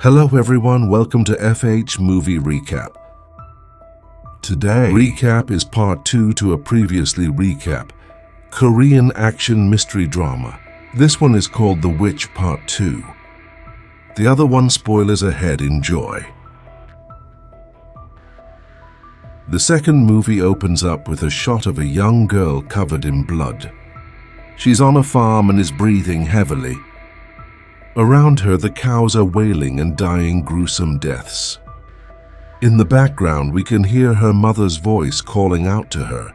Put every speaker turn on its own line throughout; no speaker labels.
Hello everyone, welcome to FH Movie Recap. Today, recap is part 2 to a previously recap, Korean action mystery drama. This one is called The Witch Part 2. The other one, spoilers ahead, enjoy. The second movie opens up with a shot of a young girl covered in blood. She's on a farm and is breathing heavily. Around her, the cows are wailing and dying gruesome deaths. In the background, we can hear her mother's voice calling out to her.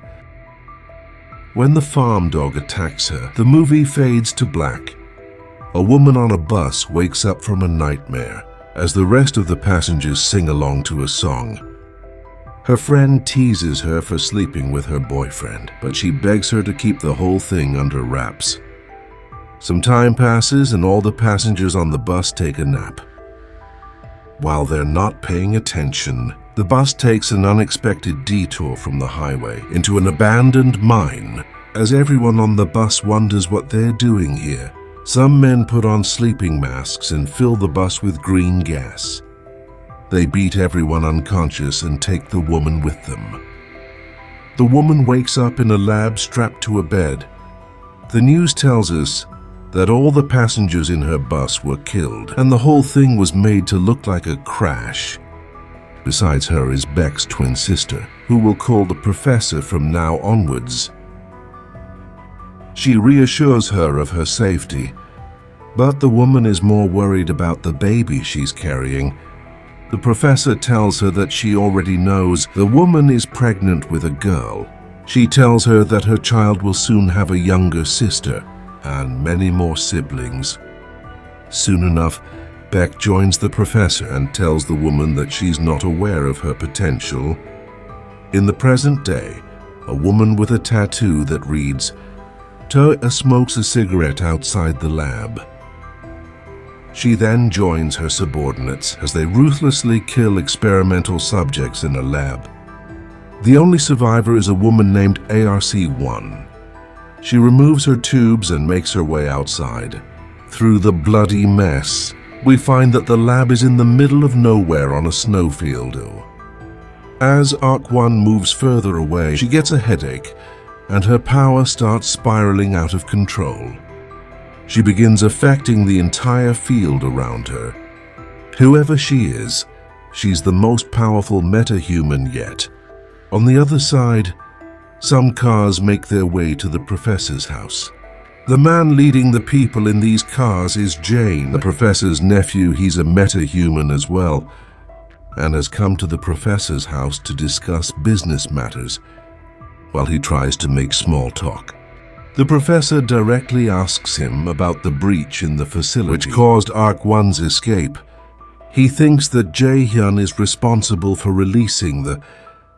When the farm dog attacks her, the movie fades to black. A woman on a bus wakes up from a nightmare as the rest of the passengers sing along to a song. Her friend teases her for sleeping with her boyfriend, but she begs her to keep the whole thing under wraps. Some time passes and all the passengers on the bus take a nap. While they're not paying attention, the bus takes an unexpected detour from the highway into an abandoned mine. As everyone on the bus wonders what they're doing here, some men put on sleeping masks and fill the bus with green gas. They beat everyone unconscious and take the woman with them. The woman wakes up in a lab strapped to a bed. The news tells us that all the passengers in her bus were killed, and the whole thing was made to look like a crash. Besides her is Beck's twin sister, who will call the professor from now onwards. She reassures her of her safety, but the woman is more worried about the baby she's carrying. The professor tells her that she already knows the woman is pregnant with a girl. She tells her that her child will soon have a younger sister and many more siblings. Soon enough, Beck joins the professor and tells the woman that she's not aware of her potential. In the present day, a woman with a tattoo that reads, "Toa smokes a cigarette outside the lab." She then joins her subordinates as they ruthlessly kill experimental subjects in a lab. The only survivor is a woman named ARC-1. She removes her tubes and makes her way outside. Through the bloody mess, we find that the lab is in the middle of nowhere on a snowfield. As ARC-1 moves further away, she gets a headache, and her power starts spiraling out of control. She begins affecting the entire field around her. Whoever she is, she's the most powerful metahuman yet. On the other side, some cars make their way to the professor's house. The man leading the people in these cars is Jane, the professor's nephew. He's a metahuman as well, and has come to the professor's house to discuss business matters while he tries to make small talk. The professor directly asks him about the breach in the facility, which caused ARC-1's escape. He thinks that Jae-hyun is responsible for releasing the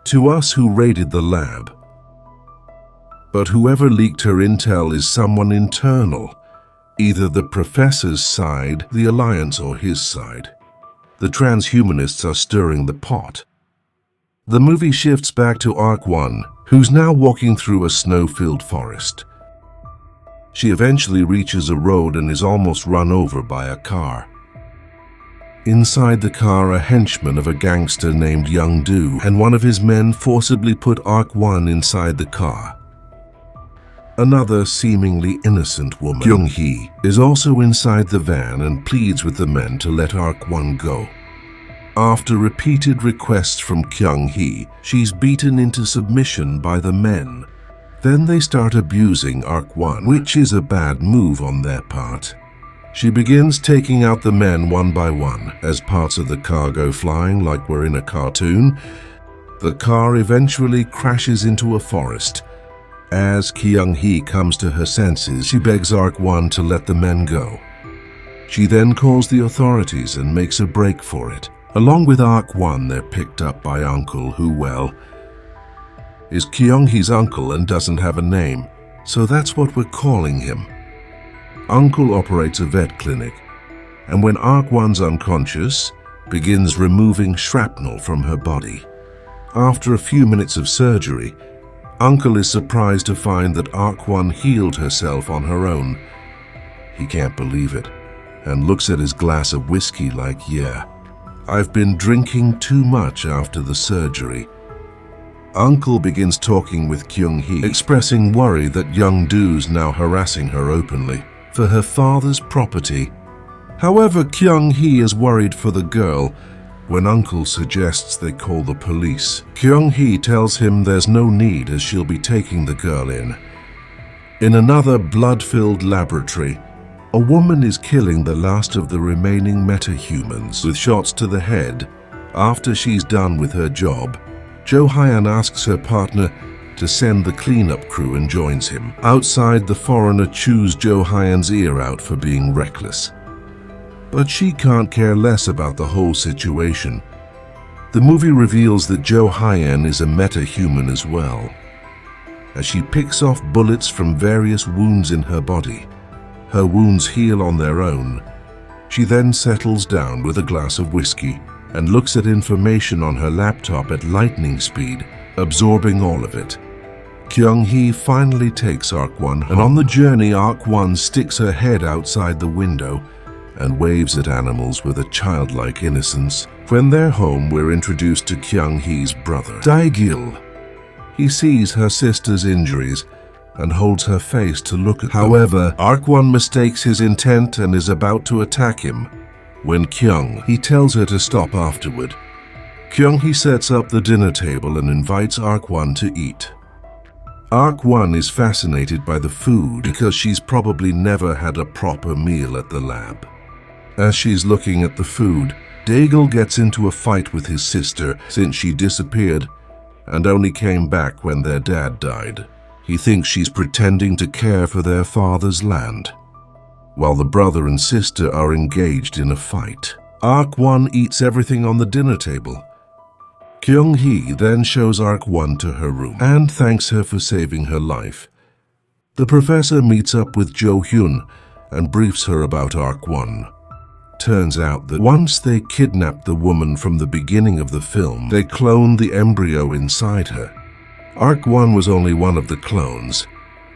"to us who raided the lab." But whoever leaked her intel is someone internal, either the professor's side, the Alliance, or his side. The transhumanists are stirring the pot. The movie shifts back to ARC-1, who's now walking through a snow-filled forest. She eventually reaches a road and is almost run over by a car. Inside the car, a henchman of a gangster named Young-do and one of his men forcibly put ARC-1 inside the car. Another seemingly innocent woman, Kyung-hee, is also inside the van and pleads with the men to let ARC-1 go. After repeated requests from Kyung-hee, she's beaten into submission by the men. Then they start abusing ARC-1, which is a bad move on their part. She begins taking out the men one by one as parts of the car go flying like we're in a cartoon. The car eventually crashes into a forest. As Kyung-hee comes to her senses, she begs ARC-1 to let the men go. She then calls the authorities and makes a break for it. Along with ARC-1, they're picked up by Uncle, who, well, is Kyung-hee's uncle and doesn't have a name, so that's what we're calling him. Uncle operates a vet clinic, and when ARC-1's unconscious, begins removing shrapnel from her body. After a few minutes of surgery, Uncle is surprised to find that ARC-1 healed herself on her own. He can't believe it. and looks at his glass of whiskey like, yeah, I've been drinking too much after the surgery. Uncle begins talking with Kyung-hee, expressing worry that Young-doo's now harassing her openly for her father's property. However, Kyung-hee is worried for the girl when Uncle suggests they call the police. Kyung-hee tells him there's no need as she'll be taking the girl in. In another blood-filled laboratory, a woman is killing the last of the remaining metahumans with shots to the head. After she's done with her job, Jo Hyun asks her partner to send the cleanup crew and joins him. Outside, the foreigner chews Jo Hyun's ear out for being reckless. But she can't care less about the whole situation. The movie reveals that Jo Hyun is a metahuman as well. As she picks off bullets from various wounds in her body, her wounds heal on their own. She then settles down with a glass of whiskey and looks at information on her laptop at lightning speed, absorbing all of it. Kyung-hee finally takes Ark-1 and on the journey Ark-1 sticks her head outside the window and waves at animals with a childlike innocence. When they're home, we're introduced to Kyung-hee's brother, Dae-gil. He sees her sister's injuries and holds her face to look at them. However, Ark-1 mistakes his intent and is about to attack him when Kyung-hee tells her to stop afterward. Kyung-hee sets up the dinner table and invites Ark-1 to eat. Ark-1 is fascinated by the food because she's probably never had a proper meal at the lab. As she's looking at the food, Dae-gil gets into a fight with his sister since she disappeared and only came back when their dad died. He thinks she's pretending to care for their father's land, while the brother and sister are engaged in a fight. Ark-1 eats everything on the dinner table. Kyung-hee then shows Ark-1 to her room and thanks her for saving her life. The professor meets up with Jo Hyun and briefs her about Ark-1. Turns out that once they kidnapped the woman from the beginning of the film, they cloned the embryo inside her. Ark-1 was only one of the clones,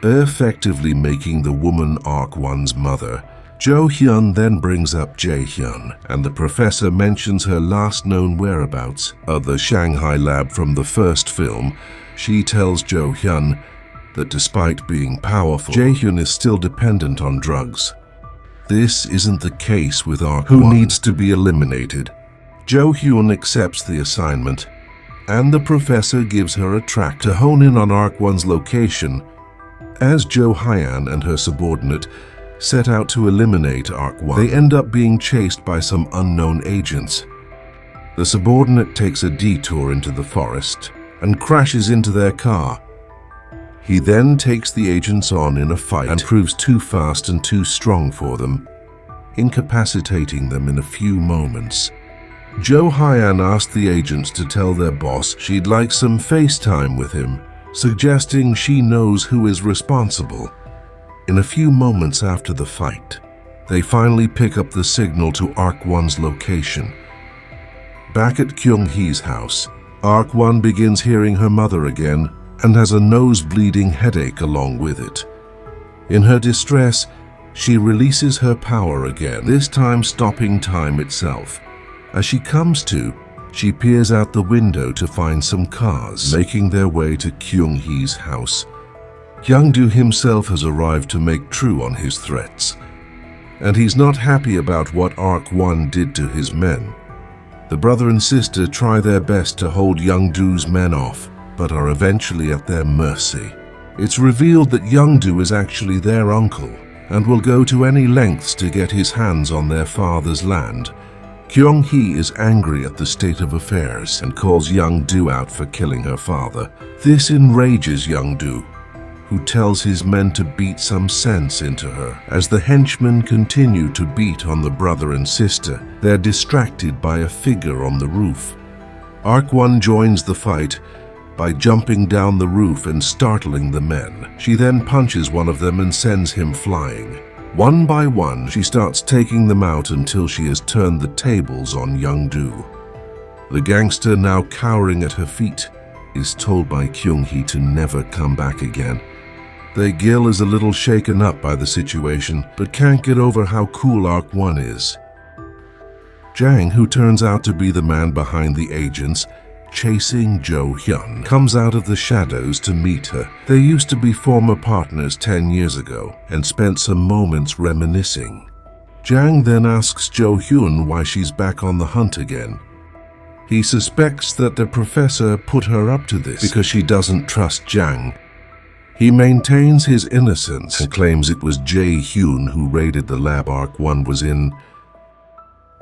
effectively making the woman Ark-1's mother. Jo Hyun then brings up Jae Hyun, and the professor mentions her last known whereabouts of the Shanghai lab from the first film. She tells Jo Hyun that despite being powerful, Jae Hyun is still dependent on drugs. This isn't the case with Ark-1, who needs to be eliminated. Jo Hyun accepts the assignment, and the professor gives her a track to hone in on Ark-1's location. As Jo Hyun and her subordinate set out to eliminate Ark-1, they end up being chased by some unknown agents. The subordinate takes a detour into the forest and crashes into their car. He then takes the agents on in a fight and proves too fast and too strong for them, incapacitating them in a few moments. Jo Hyun asked the agents to tell their boss she'd like some FaceTime with him, suggesting she knows who is responsible. In a few moments after the fight, they finally pick up the signal to Ark-1's location. Back at Kyung-hee's house, Ark-1 begins hearing her mother again and has a nose-bleeding headache along with it. In her distress, she releases her power again, this time stopping time itself. As she comes to, she peers out the window to find some cars making their way to Kyung-hee's house. Young-doo himself has arrived to make true on his threats, and he's not happy about what Ark-1 did to his men. The brother and sister try their best to hold Young-doo's men off, but are eventually at their mercy. It's revealed that Young-doo is actually their uncle and will go to any lengths to get his hands on their father's land. Kyung-hee is angry at the state of affairs and calls Young-doo out for killing her father. This enrages Young-doo, who tells his men to beat some sense into her. As the henchmen continue to beat on the brother and sister, they're distracted by a figure on the roof. Ark-1 joins the fight by jumping down the roof and startling the men. She then punches one of them and sends him flying. One by one, she starts taking them out until she has turned the tables on Young-doo. The gangster, now cowering at her feet, is told by Kyung-hee to never come back again. Gil is a little shaken up by the situation, but can't get over how cool Arc 1 is. Jang, who turns out to be the man behind the agents chasing Jo Hyun, comes out of the shadows to meet her. They used to be former partners 10 years ago and spent some moments reminiscing. Jang then asks Jo Hyun why she's back on the hunt again. He suspects that the professor put her up to this because she doesn't trust Jang. He maintains his innocence and claims it was Jae Hyun who raided the lab Arc 1 was in.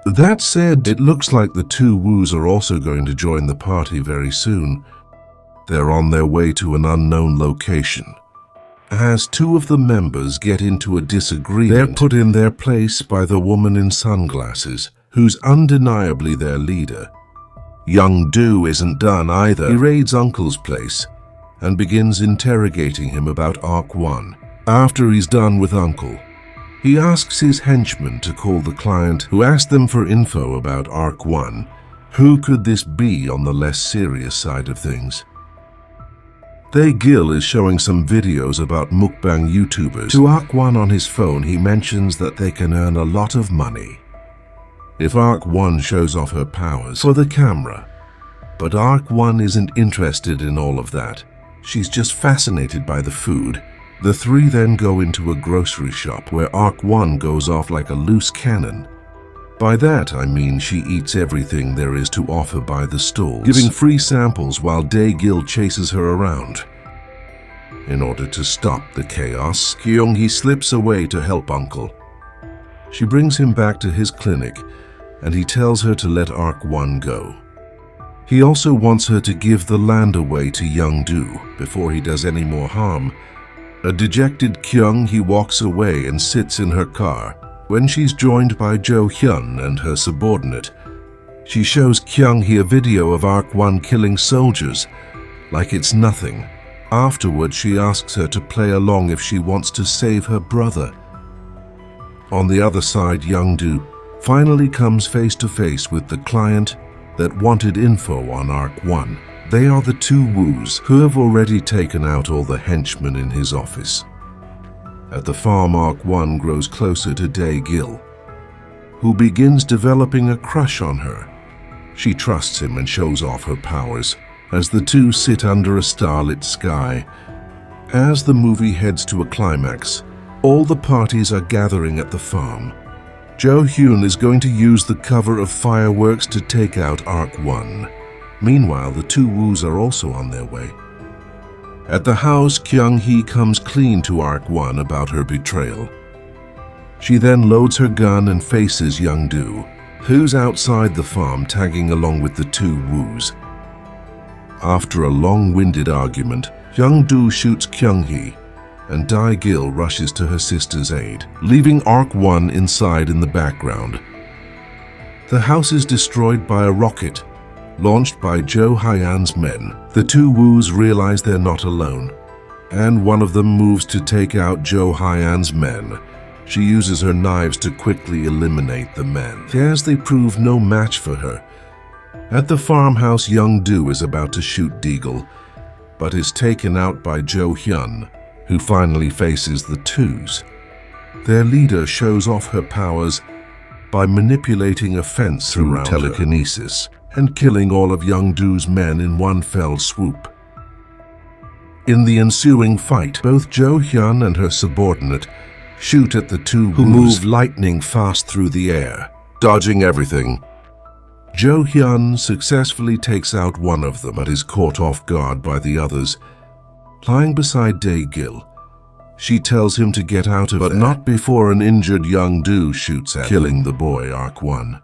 That said, it looks like the two Woos are also going to join the party very soon. They're on their way to an unknown location. As two of the members get into a disagreement, they're put in their place by the woman in sunglasses, who's undeniably their leader. Young Do isn't done either. He raids Uncle's place and begins interrogating him about Arc 1. After he's done with Uncle, he asks his henchmen to call the client who asked them for info about Arc 1. Who could this be on the less serious side of things? Gil is showing some videos about mukbang YouTubers. To Arc 1 on his phone, he mentions that they can earn a lot of money if Arc 1 shows off her powers for the camera. But Arc 1 isn't interested in all of that. She's just fascinated by the food. The three then go into a grocery shop where Arc 1 goes off like a loose cannon. By that I mean she eats everything there is to offer by the stalls, giving free samples while Gil chases her around. In order to stop the chaos, Kyung-hee slips away to help Uncle. She brings him back to his clinic and he tells her to let Arc 1 go. He also wants her to give the land away to Young Do before he does any more harm. A dejected Kyung-hee walks away and sits in her car. When she's joined by Jo Hyun and her subordinate, she shows Kyung-hee a video of Arc 1 killing soldiers, like it's nothing. Afterward, she asks her to play along if she wants to save her brother. On the other side, Young Do finally comes face to face with the client that wanted info on Arc 1. They are the two Woos who have already taken out all the henchmen in his office. At the farm, Arc 1 grows closer to Gil, who begins developing a crush on her. She trusts him and shows off her powers as the two sit under a starlit sky. As the movie heads to a climax, all the parties are gathering at the farm. Jo Hyun is going to use the cover of fireworks to take out Arc 1. Meanwhile, the two Woos are also on their way. At the house, Kyung-hee comes clean to Arc 1 about her betrayal. She then loads her gun and faces Young Do, who's outside the farm tagging along with the two Woos. After a long-winded argument, Young Do shoots Kyung-hee, and Gil rushes to her sister's aid, leaving Arc 1 inside in the background. The house is destroyed by a rocket launched by Jo Hyan's men. The two Woos realize they're not alone, and one of them moves to take out Jo Hyan's men. She uses her knives to quickly eliminate the men, as they prove no match for her. At the farmhouse, Young Do is about to shoot Deagle, but is taken out by Jo Hyun, who finally faces the twos. Their leader shows off her powers by manipulating a fence through telekinesis and killing all of Young Do's men in one fell swoop. In the ensuing fight, both Jo Hyun and her subordinate shoot at the two who move lightning fast through the air, dodging everything. Jo Hyun successfully takes out one of them but is caught off guard by the others. Lying beside Gil, she tells him to get out of there, but not before an injured Young Do shoots at him, killing the boy Arc 1.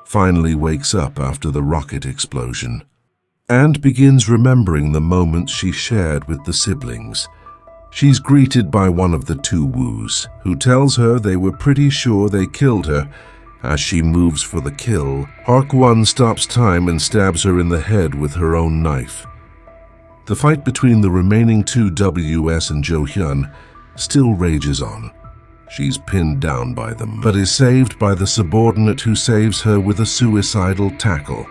Finally wakes up after the rocket explosion and begins remembering the moments she shared with the siblings. She's greeted by one of the two Woos, who tells her they were pretty sure they killed her. As she moves for the kill, Arc 1 stops time and stabs her in the head with her own knife. The fight between the remaining two WS and Jo Hyun still rages on. She's pinned down by them, but is saved by the subordinate who saves her with a suicidal tackle.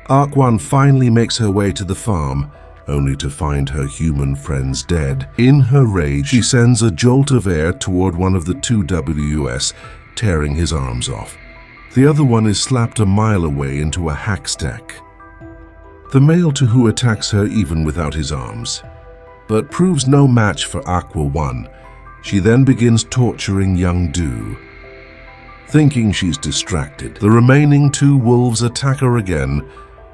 Arc 1 finally makes her way to the farm only to find her human friends dead. In her rage, she sends a jolt of air toward one of the two WUS, tearing his arms off. The other one is slapped a mile away into a hackstack. The male to who attacks her even without his arms, but proves no match for Aqua 1. She then begins torturing young Do. Thinking she's distracted, the remaining two wolves attack her again.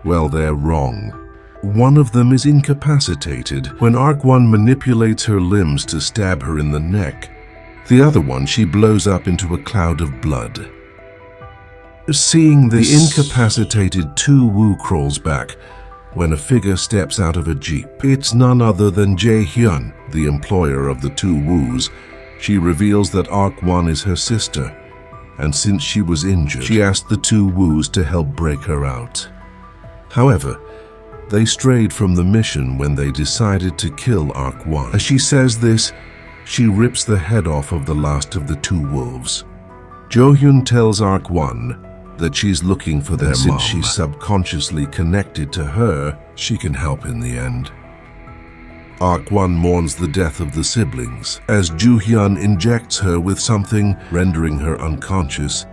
Well, they're wrong. One of them is incapacitated when Arc 1 manipulates her limbs to stab her in the neck. The other one she blows up into a cloud of blood. Seeing this, the incapacitated Tu Wu crawls back when a figure steps out of a jeep. It's none other than Jae Hyun, the employer of the two Wus. She reveals that Arc 1 is her sister, and since she was injured, she asked the two Wus to help break her out. However, they strayed from the mission when they decided to kill Arc 1. As she says this, she rips the head off of the last of the two wolves. Jo Hyun tells Arc 1 that she's looking for their mom. Since she's subconsciously connected to her, she can help in the end. Arc 1 mourns the death of the siblings as Joo Hyun injects her with something, rendering her unconscious.